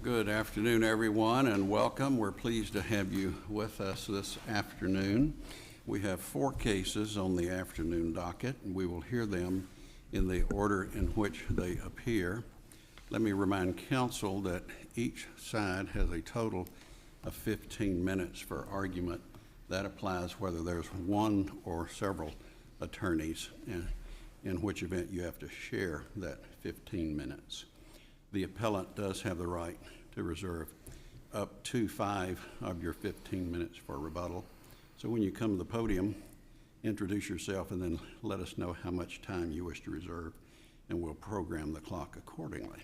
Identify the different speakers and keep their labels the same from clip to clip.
Speaker 1: Good afternoon, everyone, and welcome. We're pleased to have you with us this afternoon. We have 4 cases on the afternoon docket, and we will hear them in the order in which they appear. Let me remind counsel that each side has a total of 15 minutes for argument. That applies whether there's one or several attorneys, in which event you have to share that 15 minutes. The appellant does have the right to reserve up to 5 of your 15 minutes for rebuttal. So when you come to the podium, introduce yourself and then let us know how much time you wish to reserve, and we'll program the clock accordingly.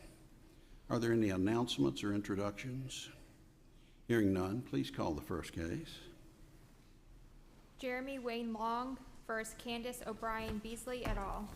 Speaker 1: Are there any announcements or introductions? Hearing none, please call the first case.
Speaker 2: Jeremy Wayne Long versus Candice O'Brien Beasley et al.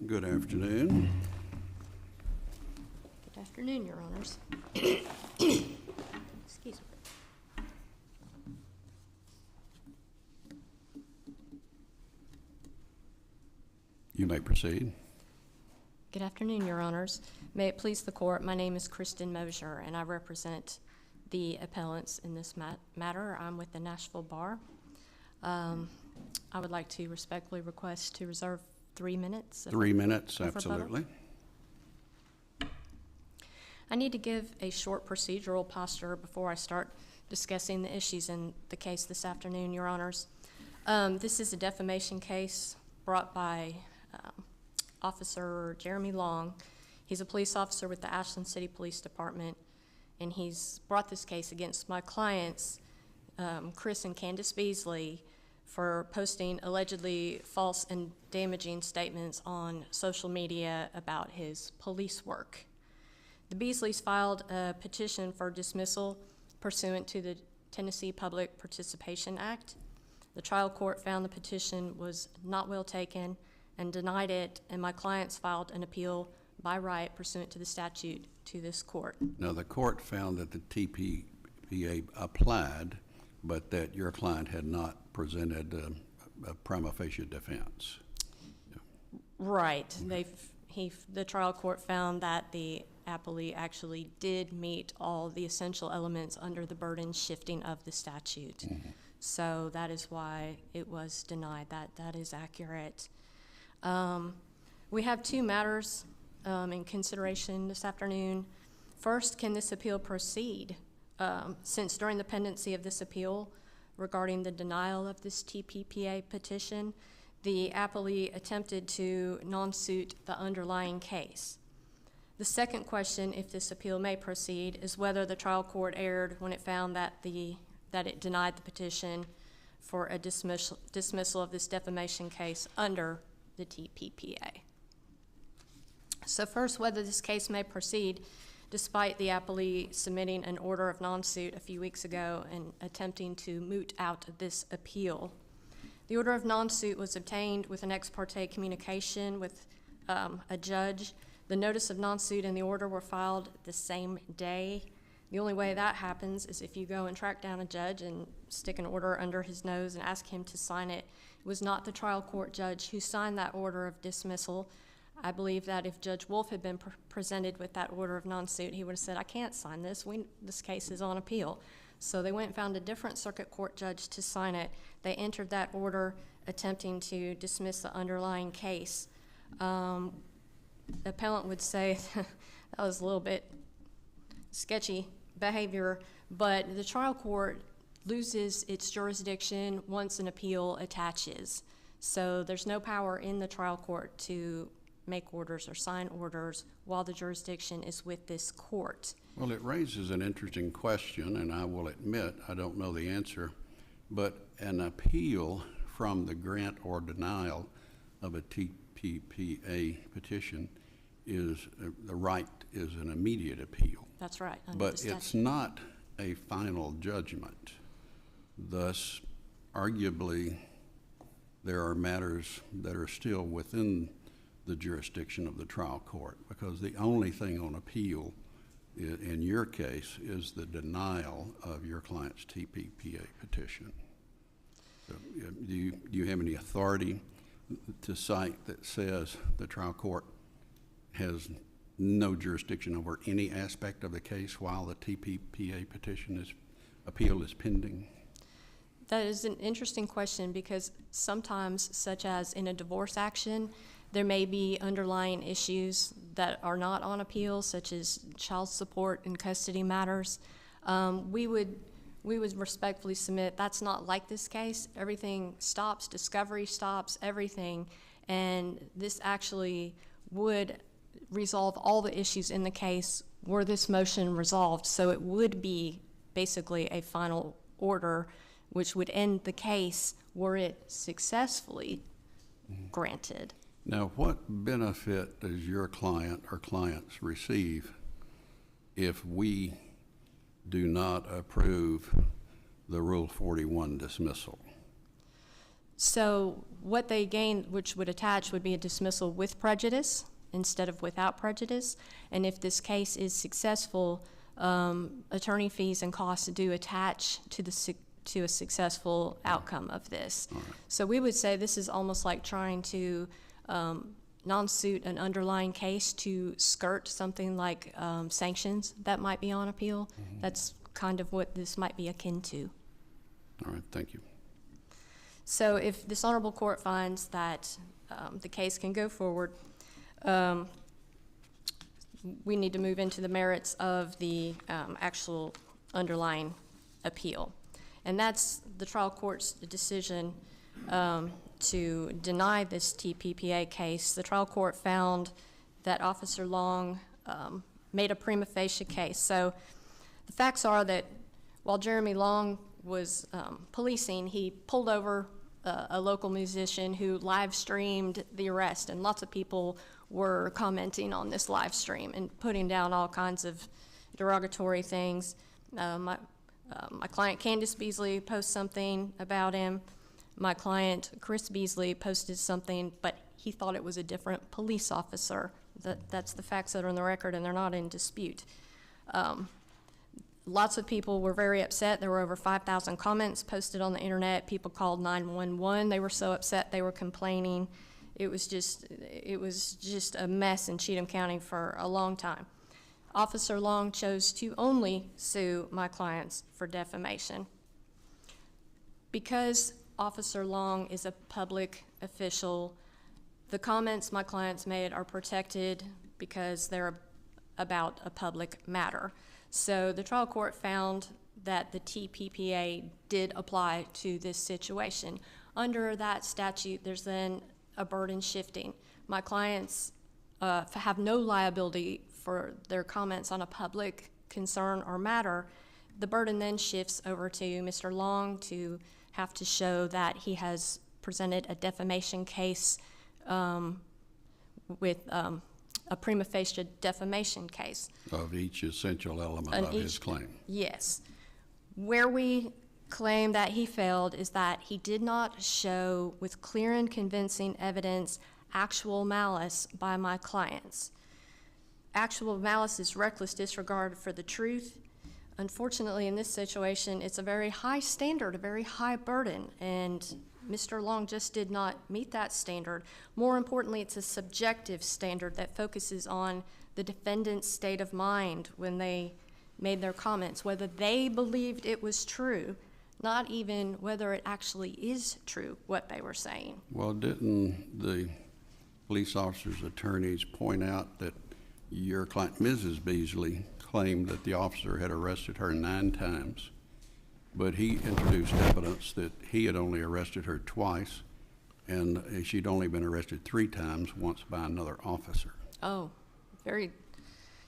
Speaker 1: Good afternoon.
Speaker 3: Good afternoon, Your Honors. Excuse me.
Speaker 1: You may proceed.
Speaker 3: Good afternoon, Your Honors. May it please the Court, my name is Kristen Mosier, and I represent the appellants in this matter. I'm with the Nashville Bar. I would like to respectfully request to reserve 3 minutes.
Speaker 1: 3 minutes, absolutely.
Speaker 3: I need to give a short procedural posture before I start discussing the issues in the case this afternoon, Your Honors. This is a defamation case brought by Officer Jeremy Long. He's a police officer with the Ashland City Police Department, and he's brought this case against my clients, Chris and Candice Beasley, for posting allegedly false and damaging statements on social media about his police work. The Beasleys filed a petition for dismissal pursuant to the Tennessee Public Participation Act. The trial court found the petition was not well taken and denied it, and my clients filed an appeal by right pursuant to the statute to this court.
Speaker 1: Now, the court found that the TPPA applied, but that your client had not presented a prima facie defense.
Speaker 3: Right. The trial court found that the appellee actually did meet all the essential elements under the burden shifting of the statute. Mm-hmm. So that is why it was denied. That is accurate. We have 2 matters in consideration this afternoon. First, can this appeal proceed? Since during the pendency of this appeal regarding the denial of this TPPA petition, the appellee attempted to non-suit the underlying case. The second question, if this appeal may proceed, is whether the trial court erred when it found that it denied the petition for a dismissal of this defamation case under the TPPA. So first, whether this case may proceed despite the appellee submitting an order of non-suit a few weeks ago and attempting to moot out this appeal. The order of non-suit was obtained with an ex parte communication with a judge. The notice of non-suit and the order were filed the same day. The only way that happens is if you go and track down a judge and stick an order under his nose and ask him to sign it. It was not the trial court judge who signed that order of dismissal. I believe that if Judge Wolf had been presented with that order of non-suit, he would have said, I can't sign this. This case is on appeal. So they went and found a different circuit court judge to sign it. They entered that order attempting to dismiss the underlying case. The appellant would say that was a little bit sketchy behavior, but the trial court loses its jurisdiction once an appeal attaches. So there's no power in the trial court to make orders or sign orders while the jurisdiction is with this court.
Speaker 1: Well, it raises an interesting question, and I will admit I don't know the answer, but an appeal from the grant or denial of a TPPA petition is the right is an immediate appeal.
Speaker 3: That's right.
Speaker 1: But it's not a final judgment. Thus, arguably, there are matters that are still within the jurisdiction of the trial court, because the only thing on appeal in your case is the denial of your client's TPPA petition. So, do you have any authority to cite that says the trial court has no jurisdiction over any aspect of the case while the TPPA appeal is pending?
Speaker 3: That is an interesting question, because sometimes, such as in a divorce action, there may be underlying issues that are not on appeal, such as child support and custody matters. We would respectfully submit that's not like this case. Everything stops, discovery stops, everything, and this actually would resolve all the issues in the case were this motion resolved. So it would be basically a final order which would end the case were it successfully granted.
Speaker 1: Now, what benefit does your client or clients receive if we do not approve the Rule 41 dismissal?
Speaker 3: So what they gain, which would attach, would be a dismissal with prejudice instead of without prejudice. And if this case is successful, attorney fees and costs do attach to a successful outcome of this.
Speaker 1: Right.
Speaker 3: So we would say this is almost like trying to non-suit an underlying case to skirt something like sanctions that might be on appeal. Mm-hmm. That's kind of what this might be akin to.
Speaker 1: All right, thank you.
Speaker 3: So if this honorable court finds that the case can go forward, we need to move into the merits of the actual underlying appeal. And that's the trial court's decision to deny this TPPA case. The trial court found that Officer Long made a prima facie case. So the facts are that while Jeremy Long was policing, he pulled over a local musician who live streamed the arrest, and lots of people were commenting on this live stream and putting down all kinds of derogatory things. My client Candice Beasley posted something about him. My client Chris Beasley posted something, but he thought it was a different police officer. That's the facts that are on the record, and they're not in dispute. Lots of people were very upset. There were over 5,000 comments posted on the internet. People called 911. They were so upset they were complaining. It was just a mess in Cheatham County for a long time. Officer Long chose to only sue my clients for defamation. Because Officer Long is a public official, the comments my clients made are protected because they're about a public matter. So the trial court found that the TPPA did apply to this situation. Under that statute, there's then a burden shifting. My clients have no liability for their comments on a public concern or matter. The burden then shifts over to Mr. Long to have to show that he has presented a defamation case with a prima facie defamation case.
Speaker 1: Of each essential element of his claim.
Speaker 3: Yes. Where we claim that he failed is that he did not show with clear and convincing evidence actual malice by my clients. Actual malice is reckless disregard for the truth. Unfortunately, in this situation, it's a very high standard, a very high burden, and Mr. Long just did not meet that standard. More importantly, it's a subjective standard that focuses on the defendant's state of mind when they made their comments, whether they believed it was true, not even whether it actually is true, what they were saying.
Speaker 1: Well, didn't the police officer's attorneys point out that your client, Mrs. Beasley, claimed that the officer had arrested her 9 times, but he introduced evidence that he had only arrested her twice, and she'd only been arrested 3 times, once by another officer?
Speaker 3: Oh,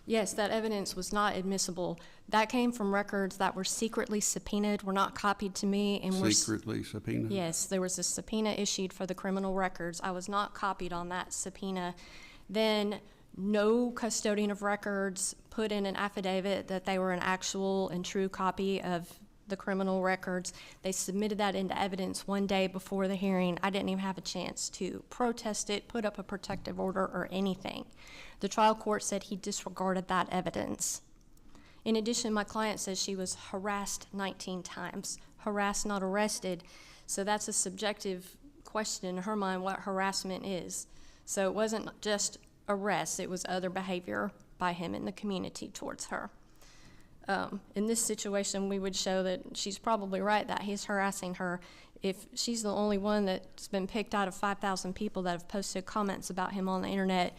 Speaker 3: yes, that evidence was not admissible. That came from records that were secretly subpoenaed, were not copied to me. And
Speaker 1: Secretly subpoenaed?
Speaker 3: Yes, there was a subpoena issued for the criminal records. I was not copied on that subpoena. Then no custodian of records put in an affidavit that they were an actual and true copy of the criminal records. They submitted that into evidence one day before the hearing. I didn't even have a chance to protest it, put up a protective order, or anything. The trial court said he disregarded that evidence. In addition, my client says she was harassed 19 times. Harassed, not arrested. So that's a subjective question in her mind what harassment is. So it wasn't just arrest, it was other behavior by him in the community towards her. In this situation, we would show that she's probably right that he's harassing her. If she's the only one that's been picked out of 5,000 people that have posted comments about him on the internet,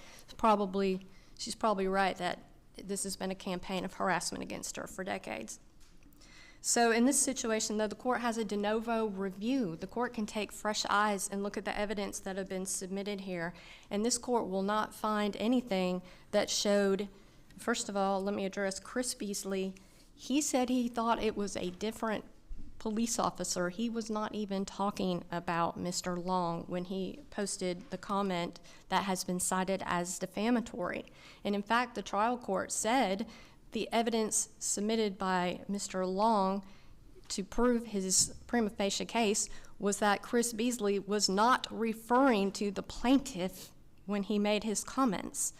Speaker 3: she's probably right that this has been a campaign of harassment against her for decades. So in this situation, though the court has a de novo review, the court can take fresh eyes and look at the evidence that have been submitted here. And this court will not find anything that showed. First of all, let me address Chris Beasley. He said he thought it was a different police officer. He was not even talking about Mr. Long when he posted the comment that has been cited as defamatory. And in fact, the trial court said the evidence submitted by Mr. Long to prove his prima facie case was that Chris Beasley was not referring to the plaintiff when he made his comments.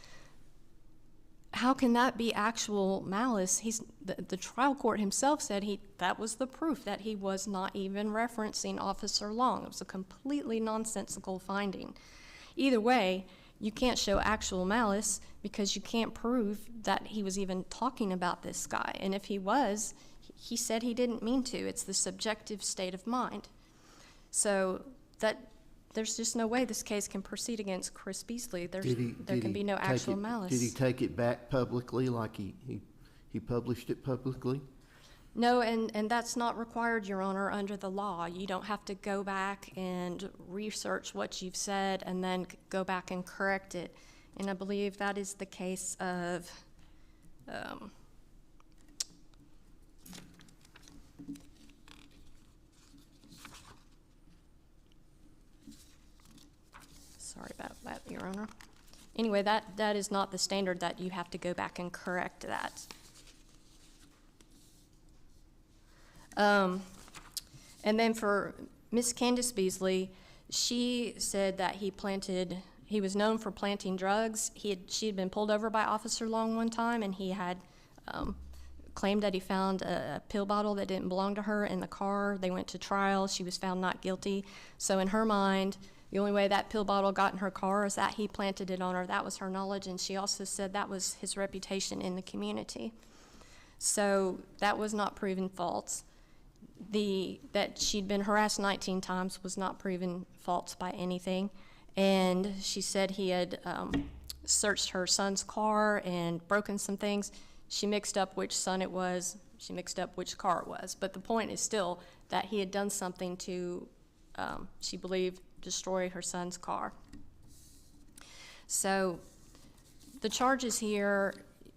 Speaker 3: How can that be actual malice? The trial court himself said that was the proof that he was not even referencing Officer Long. It was a completely nonsensical finding. Either way, you can't show actual malice because you can't prove that he was even talking about this guy. And if he was, he said he didn't mean to. It's the subjective state of mind. So there's just no way this case can proceed against Chris Beasley. There can be no actual malice.
Speaker 4: Did he take it back publicly, like he published it publicly?
Speaker 3: No, and that's not required, Your Honor, under the law. You don't have to go back and research what you've said and then go back and correct it. And I believe that is the case of sorry about that, Your Honor. Anyway, that is not the standard that you have to go back and correct that. And then for Miss Candice Beasley, she said that he was known for planting drugs. She had been pulled over by Officer Long one time, and he had claimed that he found a pill bottle that didn't belong to her in the car. They went to trial. She was found not guilty. So in her mind, the only way that pill bottle got in her car is that he planted it on her. That was her knowledge, and she also said that was his reputation in the community. So that was not proven false. That she'd been harassed 19 times was not proven false by anything. And she said he had searched her son's car and broken some things. She mixed up which son it was. She mixed up which car it was. But the point is still that he had done something to, she believed, destroy her son's car. So the charges here,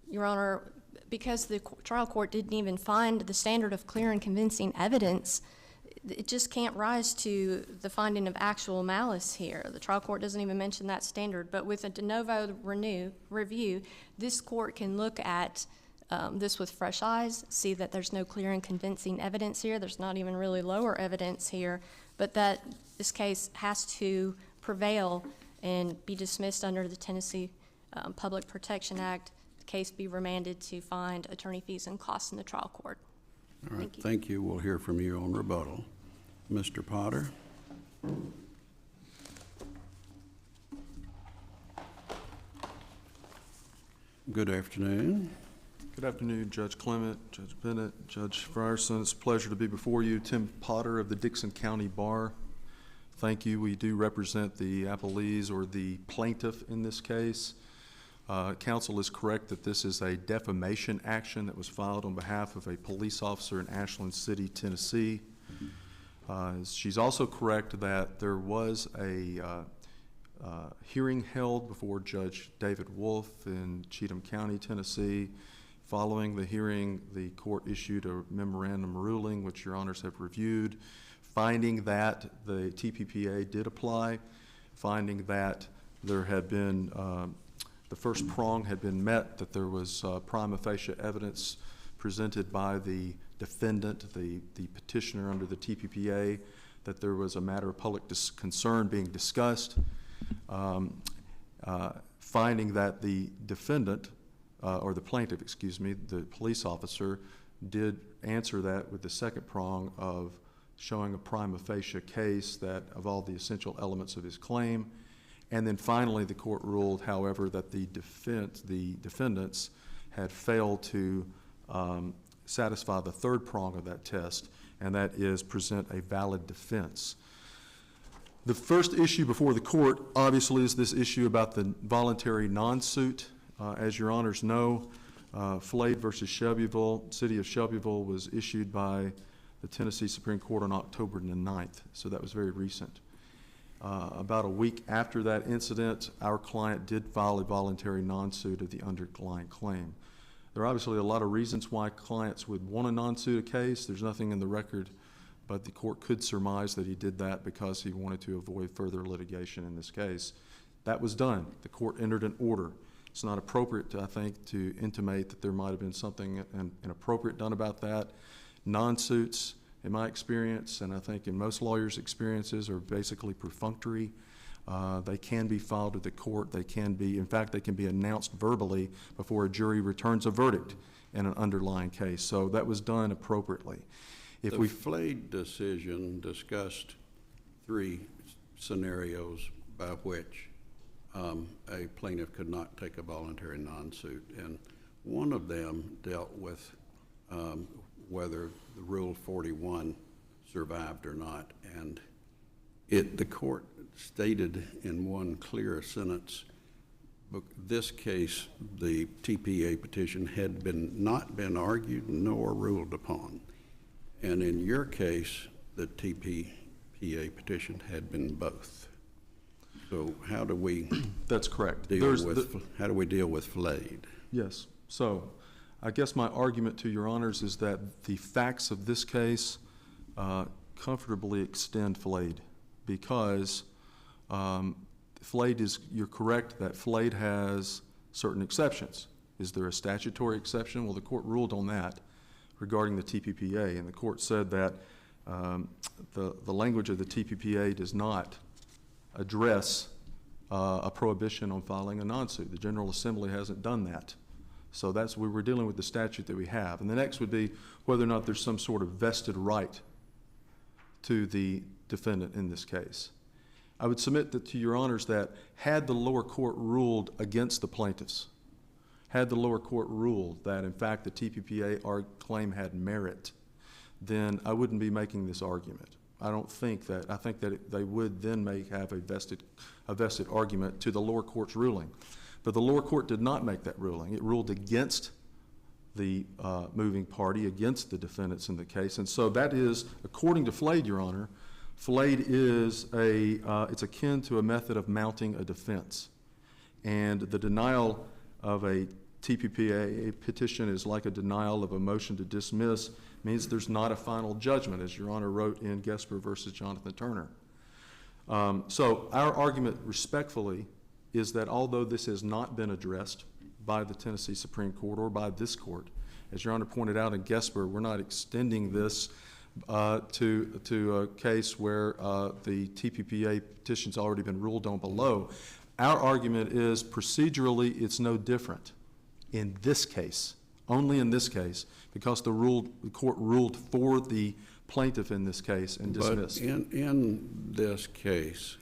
Speaker 3: Your Honor, because the trial court didn't even find the standard of clear and convincing evidence, it just can't rise to the finding of actual malice here. The trial court doesn't even mention that standard. But with a de novo review, this court can look at this with fresh eyes, see that there's no clear and convincing evidence here. There's not even really lower evidence here, but that this case has to prevail and be dismissed under the Tennessee Public Protection Act. The case be remanded to find attorney fees and costs in the trial court.
Speaker 1: All right, thank you. We'll hear from you on rebuttal. Mr. Potter. Good afternoon.
Speaker 5: Good afternoon, Judge Clement, Judge Bennett, Judge Frierson. It's a pleasure to be before you. Tim Potter of the Dickson County Bar. Thank you. We do represent the appellees, or the plaintiff in this case. Counsel is correct that this is a defamation action that was filed on behalf of a police officer in Ashland City, Tennessee. She's also correct that there was a hearing held before Judge David Wolf in Cheatham County, Tennessee. Following the hearing, the court issued a memorandum ruling, which Your Honors have reviewed, finding that the TPPA did apply, finding that there had been the first prong had been met, that there was prima facie evidence presented by the defendant, the petitioner under the TPPA, that there was a matter of public concern being discussed, finding that the defendant, or the plaintiff, excuse me, the police officer, did answer that with the second prong of showing a prima facie case that of all the essential elements of his claim. And then finally, the court ruled, however, that the defendants had failed to satisfy the third prong of that test, and that is present a valid defense. The first issue before the court, obviously, is this issue about the voluntary non-suit. As your honors know, Flade versus Shelbyville, City of Shelbyville, was issued by the Tennessee Supreme Court on October the 9th, so that was very recent. About a week after that incident, our client did file a voluntary non-suit of the underlying claim. There are obviously a lot of reasons why clients would want to non-suit a case. There's nothing in the record, but the court could surmise that he did that because he wanted to avoid further litigation in this case. That was done. The court entered an order. It's not appropriate, I think, to intimate that there might have been something inappropriate done about that. Non-suits, in my experience, and I think in most lawyers' experiences, are basically perfunctory. They can be filed with the court. They can be, in fact, they can be announced verbally before a jury returns a verdict in an underlying case. So that was done appropriately.
Speaker 1: The Flade decision discussed 3 scenarios by which a plaintiff could not take a voluntary non-suit, and one of them dealt with whether the Rule 41 survived or not, and the court stated in one clear sentence, this case, the TPA petition had not been argued nor ruled upon, and in your case, the TPPA petition had been both. So how do we
Speaker 5: That's correct.
Speaker 1: How do we deal with Flade?
Speaker 5: Yes. So I guess my argument to your honors is that the facts of this case comfortably extend Flade, because Flade is, you're correct that Flade has certain exceptions. Is there a statutory exception? Well, the court ruled on that regarding the TPPA, and the court said that the language of the TPPA does not address a prohibition on filing a non-suit. The General Assembly hasn't done that. So that's, we were dealing with the statute that we have. And the next would be whether or not there's some sort of vested right to the defendant in this case. I would submit that to your honors that had the lower court ruled against the plaintiffs, had the lower court ruled that in fact the TPPA claim had merit, then I wouldn't be making this argument. I think that they would then have a vested argument to the lower court's ruling. But the lower court did not make that ruling. It ruled against the moving party, against the defendants in the case. And so that is, according to Flade, your honor, Flade is it's akin to a method of mounting a defense. And the denial of a TPPA petition is like a denial of a motion to dismiss, means there's not a final judgment, as your honor wrote in Gesper versus Jonathan Turner. So our argument respectfully is that although this has not been addressed by the Tennessee Supreme Court or by this court, as your honor pointed out in Gesper, we're not extending this to a case where the TPPA petition's already been ruled on below. Our argument is procedurally it's no different in this case, only in this case, because the court ruled for the plaintiff in this case and dismissed.
Speaker 1: But in this case,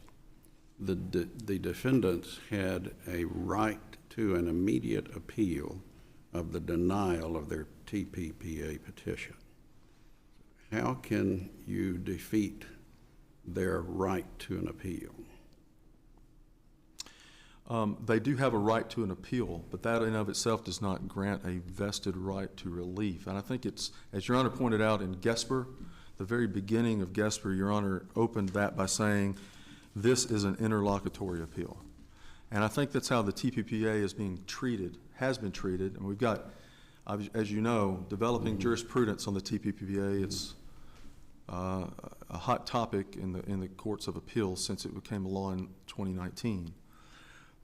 Speaker 1: the defendants had a right to an immediate appeal of the denial of their TPPA petition. How can you defeat their right to an appeal?
Speaker 5: They do have a right to an appeal, but that in and of itself does not grant a vested right to relief. And I think it's, as your honor pointed out in Gesper, the very beginning of Gesper, your honor opened that by saying this is an interlocutory appeal. And I think that's how the TPPA is being treated, has been treated. And we've got, as you know, developing jurisprudence on the TPPA. It's a hot topic in the courts of appeals since it became a law in 2019.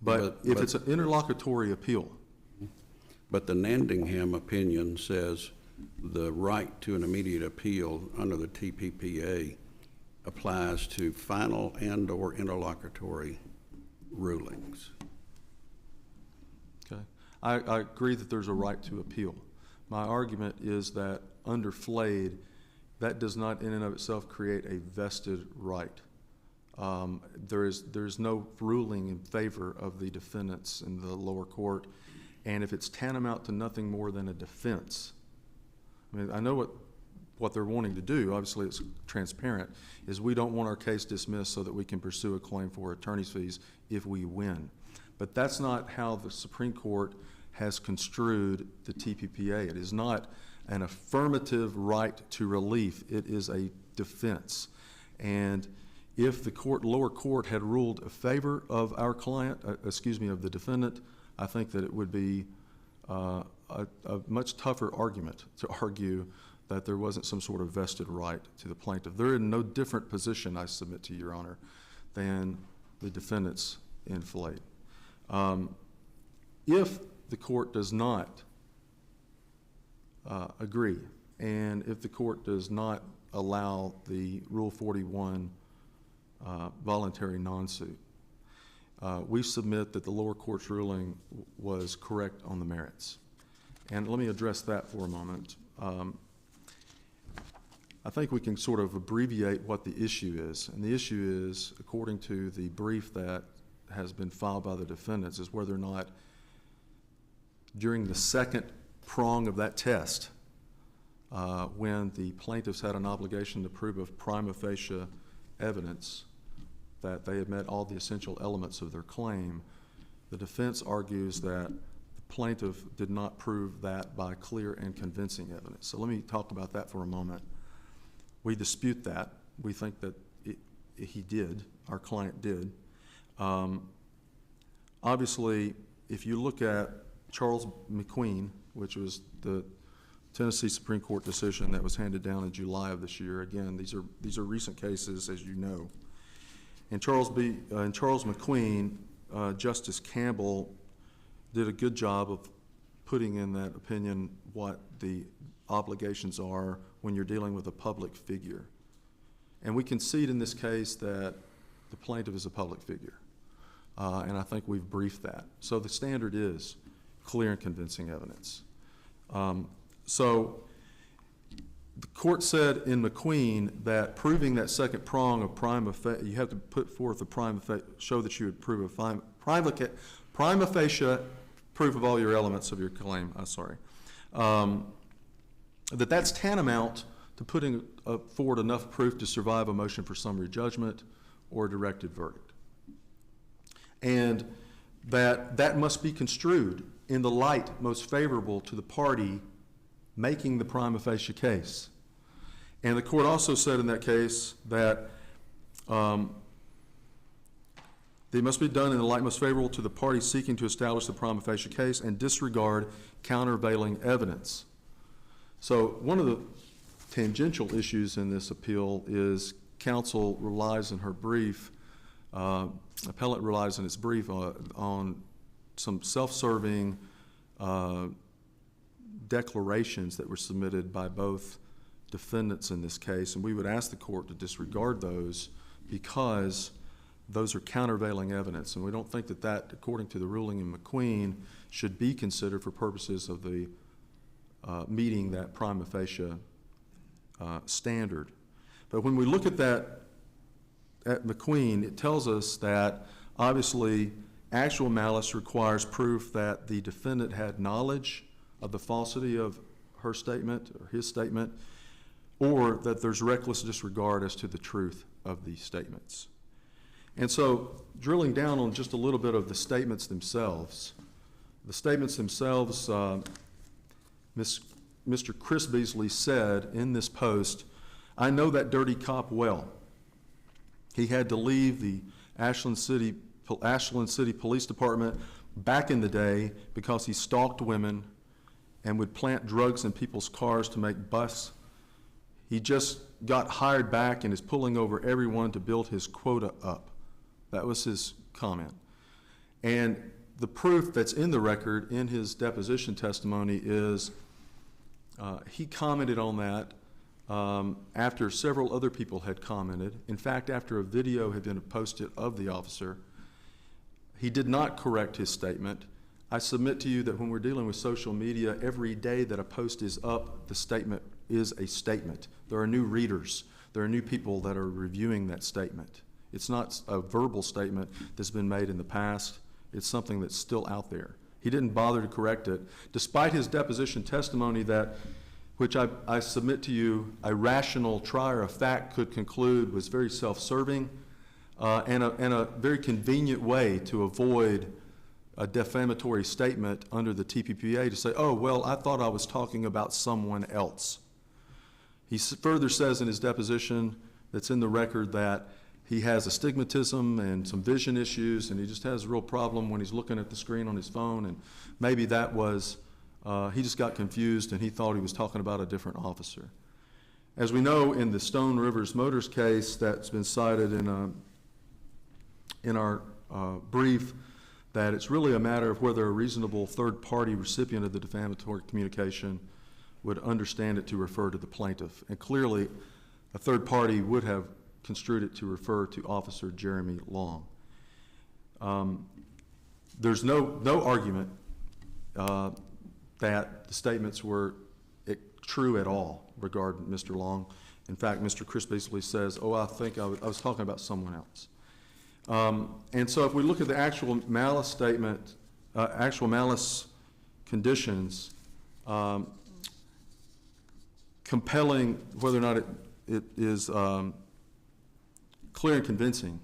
Speaker 5: But if it's an interlocutory appeal.
Speaker 1: But the Nandingham opinion says the right to an immediate appeal under the TPPA applies to final and/or interlocutory rulings.
Speaker 5: Okay. I agree that there's a right to appeal. My argument is that under Flade, that does not in and of itself create a vested right. There's no ruling in favor of the defendants in the lower court, and if it's tantamount to nothing more than a defense, I mean, I know what they're wanting to do, obviously it's transparent, is we don't want our case dismissed so that we can pursue a claim for attorney's fees if we win. But that's not how the Supreme Court has construed the TPPA. It is not an affirmative right to relief. It is a defense. And if the lower court had ruled in favor of our client, of the defendant, I think that it would be a much tougher argument to argue that there wasn't some sort of vested right to the plaintiff. They're in no different position, I submit to Your Honor, than the defendants in Flade. If the court does not agree, and if the court does not allow the Rule 41 voluntary non-suit, we submit that the lower court's ruling was correct on the merits. And let me address that for a moment. I think we can sort of abbreviate what the issue is. And the issue is, according to the brief that has been filed by the defendants, is whether or not during the second prong of that test, when the plaintiffs had an obligation to prove of prima facie evidence that they had met all the essential elements of their claim, the defense argues that the plaintiff did not prove that by clear and convincing evidence. So let me talk about that for a moment. We dispute that. We think that he did, our client did. Obviously, if you look at Charles McQueen, which was the Tennessee Supreme Court decision that was handed down in July of this year, again, these are recent cases, as you know. In Charles McQueen, Justice Campbell did a good job of putting in that opinion what the obligations are when you're dealing with a public figure. And we concede in this case that the plaintiff is a public figure. And I think we've briefed that. So the standard is clear and convincing evidence. So the court said in McQueen that proving that second prong of prima facie, you have to put forth a prima facie, show that you would prove a prima facie proof of all your elements of your claim. That's tantamount to putting forward enough proof to survive a motion for summary judgment or a directed verdict. And that must be construed in the light most favorable to the party making the prima facie case. And the court also said in that case that they must be done in the light most favorable to the party seeking to establish the prima facie case and disregard countervailing evidence. So one of the tangential issues in this appeal is counsel relies in her brief, appellant relies in its brief on some self-serving declarations that were submitted by both defendants in this case, and we would ask the court to disregard those because those are countervailing evidence, and we don't think that, according to the ruling in McQueen, should be considered for purposes of the meeting that prima facie standard. But when we look at that at McQueen, it tells us that obviously actual malice requires proof that the defendant had knowledge of the falsity of her statement or his statement, or that there's reckless disregard as to the truth of these statements. And so drilling down on just a little bit of the statements themselves, Mr. Chris Beasley said in this post, "I know that dirty cop well. He had to leave the Ashland City Police Department back in the day because he stalked women and would plant drugs in people's cars to make busts. He just got hired back and is pulling over everyone to build his quota up." That was his comment. And the proof that's in the record in his deposition testimony is He commented on that after several other people had commented. In fact, after a video had been posted of the officer, he did not correct his statement. I submit to you that when we're dealing with social media, every day that a post is up, the statement is a statement. There are new readers. There are new people that are reviewing that statement. It's not a verbal statement that's been made in the past. It's something that's still out there. He didn't bother to correct it, despite his deposition testimony that, which I submit to you, a rational trier of fact could conclude was very self-serving and a very convenient way to avoid a defamatory statement under the TPPA to say, oh, well, I thought I was talking about someone else. He further says in his deposition that's in the record that he has astigmatism and some vision issues, and he just has a real problem when he's looking at the screen on his phone, and maybe that was, he just got confused and he thought he was talking about a different officer. As we know, in the Stone Rivers Motors case that's been cited in our brief, that it's really a matter of whether a reasonable third-party recipient of the defamatory communication would understand it to refer to the plaintiff. And clearly, a third party would have construed it to refer to Officer Jeremy Long. There's no argument that the statements were true at all regarding Mr. Long. In fact, Mr. Chris Beasley says, oh, I think I was talking about someone else. And so if we look at the actual malice statement, actual malice conditions, compelling whether or not it is clear and convincing.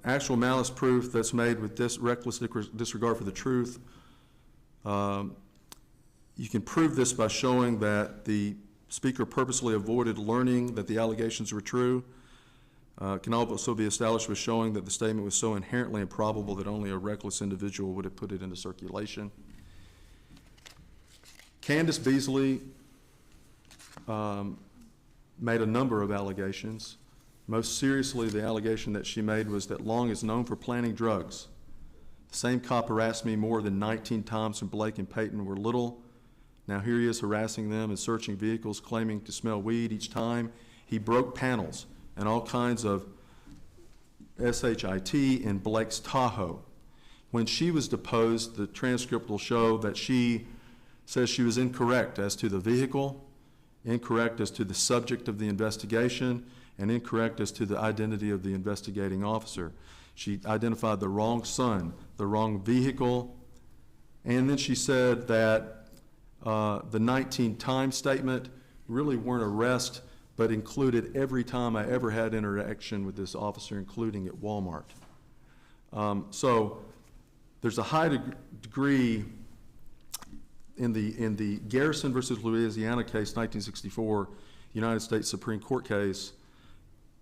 Speaker 5: Actual malice proof that's made with this reckless disregard for the truth. You can prove this by showing that the speaker purposely avoided learning that the allegations were true. Can also be established with showing that the statement was so inherently improbable that only a reckless individual would have put it into circulation. Candice Beasley made a number of allegations. Most seriously, the allegation that she made was that Long is known for planning drugs. The same cop harassed me more than 19 times when Blake and Peyton were little. Now here he is harassing them and searching vehicles, claiming to smell weed each time. He broke panels and all kinds of SHIT in Blake's Tahoe. When she was deposed, the transcript will show that she says she was incorrect as to the vehicle, incorrect as to the subject of the investigation, and incorrect as to the identity of the investigating officer. She identified the wrong son, the wrong vehicle, and then she said that the 19-time statement really weren't arrests, but included every time I ever had interaction with this officer, including at Walmart. So there's a high degree in the Garrison versus Louisiana case, 1964, United States Supreme Court case.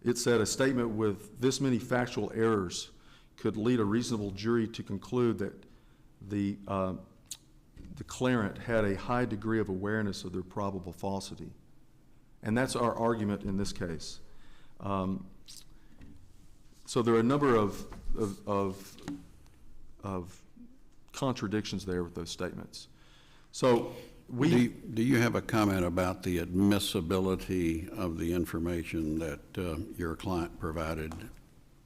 Speaker 5: It said a statement with this many factual errors could lead a reasonable jury to conclude that the declarant had a high degree of awareness of their probable falsity. And that's our argument in this case. So there are a number of contradictions there with those statements. So
Speaker 1: do you have a comment about the admissibility of the information that your client provided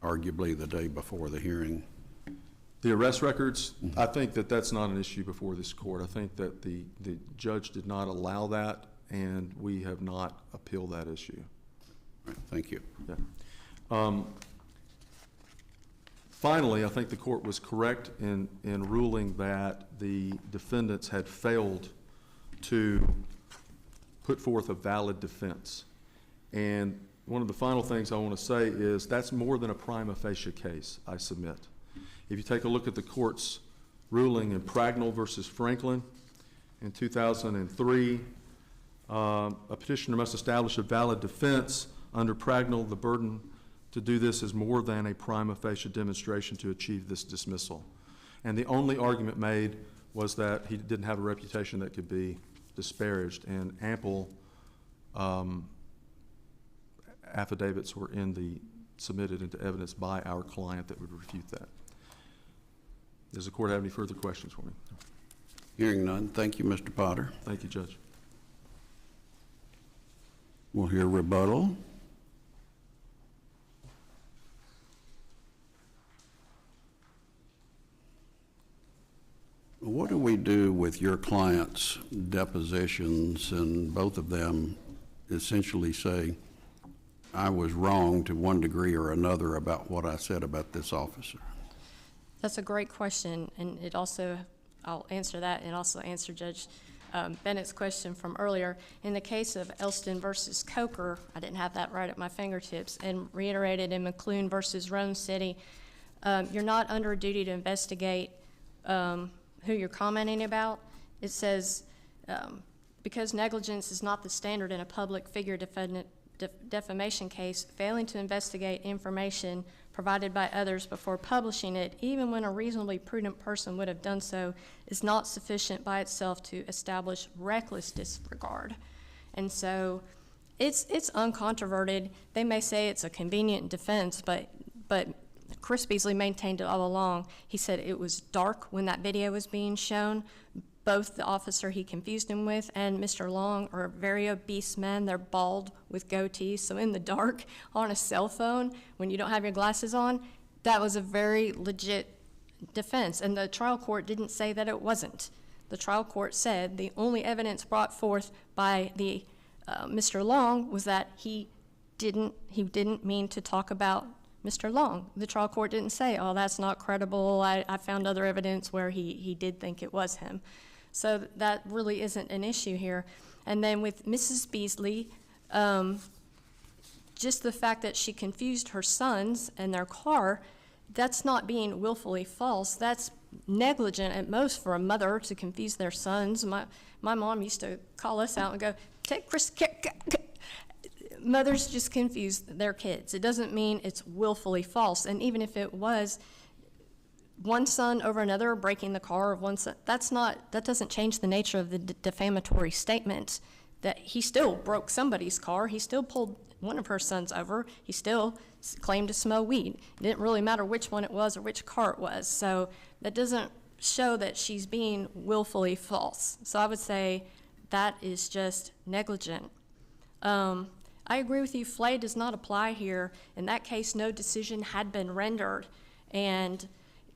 Speaker 1: arguably the day before the hearing?
Speaker 5: The arrest records, I think that that's not an issue before this court. I think that the judge did not allow that, and we have not appealed that issue.
Speaker 1: Right, thank you.
Speaker 5: Yeah. Finally, I think the court was correct in ruling that the defendants had failed to put forth a valid defense. And one of the final things I want to say is that's more than a prima facie case, I submit. If you take a look at the court's ruling in Pragnell versus Franklin in 2003, a petitioner must establish a valid defense. Under Pragnell, the burden to do this is more than a prima facie demonstration to achieve this dismissal. And the only argument made was that he didn't have a reputation that could be disparaged, and ample affidavits were submitted into evidence by our client that would refute that. Does the court have any further questions for me?
Speaker 1: Hearing none, thank you, Mr. Potter.
Speaker 5: Thank you, Judge.
Speaker 1: We'll hear rebuttal. What do we do with your client's depositions, and both of them essentially say, I was wrong to one degree or another about what I said about this officer?
Speaker 3: That's a great question, and it also, I'll answer that and also answer Judge Bennett's question from earlier. In the case of Elston versus Coker, I didn't have that right at my fingertips, and reiterated in McClune versus Rome City, you're not under a duty to investigate who you're commenting about. It says, because negligence is not the standard in a public figure defamation case, failing to investigate information provided by others before publishing it, even when a reasonably prudent person would have done so, is not sufficient by itself to establish reckless disregard. And so it's uncontroverted. They may say it's a convenient defense, but Chris Beasley maintained it all along. He said it was dark when that video was being shown. Both the officer he confused him with and Mr. Long are very obese men. They're bald with goatees. So in the dark on a cell phone, when you don't have your glasses on, that was a very legit defense. And the trial court didn't say that it wasn't. The trial court said the only evidence brought forth by the Mr. Long was that he didn't mean to talk about Mr. Long. The trial court didn't say, oh, that's not credible. I found other evidence where he did think it was him. So that really isn't an issue here. And then with Mrs. Beasley, just the fact that she confused her sons and their car, that's not being willfully false. That's negligent at most for a mother to confuse their sons. My mom used to call us out and go, take Chris. Mothers just confuse their kids. It doesn't mean it's willfully false. And even if it was one son over another breaking the car of one son, that doesn't change the nature of the defamatory statement. That he still broke somebody's car. He still pulled one of her sons over. He still claimed to smell weed. It didn't really matter which one it was or which car it was. So that doesn't show that she's being willfully false. So I would say that is just negligent. I agree with you, Flay does not apply here. In that case, no decision had been rendered. And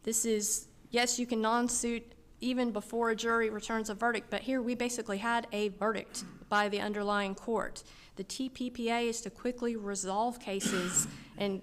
Speaker 3: this is, yes, you can non-suit even before a jury returns a verdict, but here we basically had a verdict by the underlying court. The TPPA is to quickly resolve cases and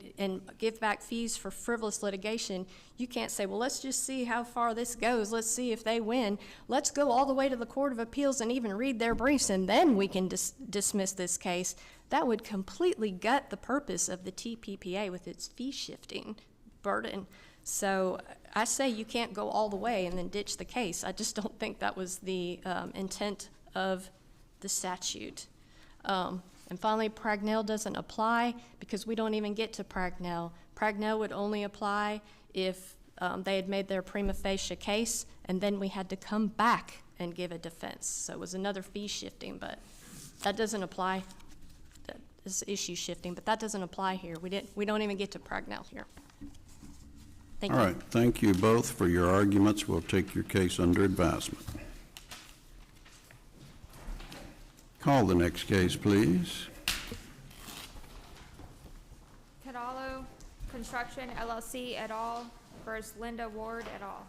Speaker 3: give back fees for frivolous litigation. You can't say, well, let's just see how far this goes. Let's see if they win. Let's go all the way to the Court of Appeals and even read their briefs, and then we can dismiss this case. That would completely gut the purpose of the TPPA with its fee-shifting burden. So I say you can't go all the way and then ditch the case. I just don't think that was the intent of the statute. And finally, Pragnell doesn't apply because we don't even get to Pragnell. Pragnell would only apply if they had made their prima facie case, and then we had to come back and give a defense. So it was another fee shifting, but that doesn't apply. That is issue shifting, but that doesn't apply here. We don't even get to Pragnell here. Thank you.
Speaker 1: All right, thank you both for your arguments. We'll take your case under advisement. Call the next case, please.
Speaker 2: Cadalo Construction LLC et al. versus Linda Ward et al.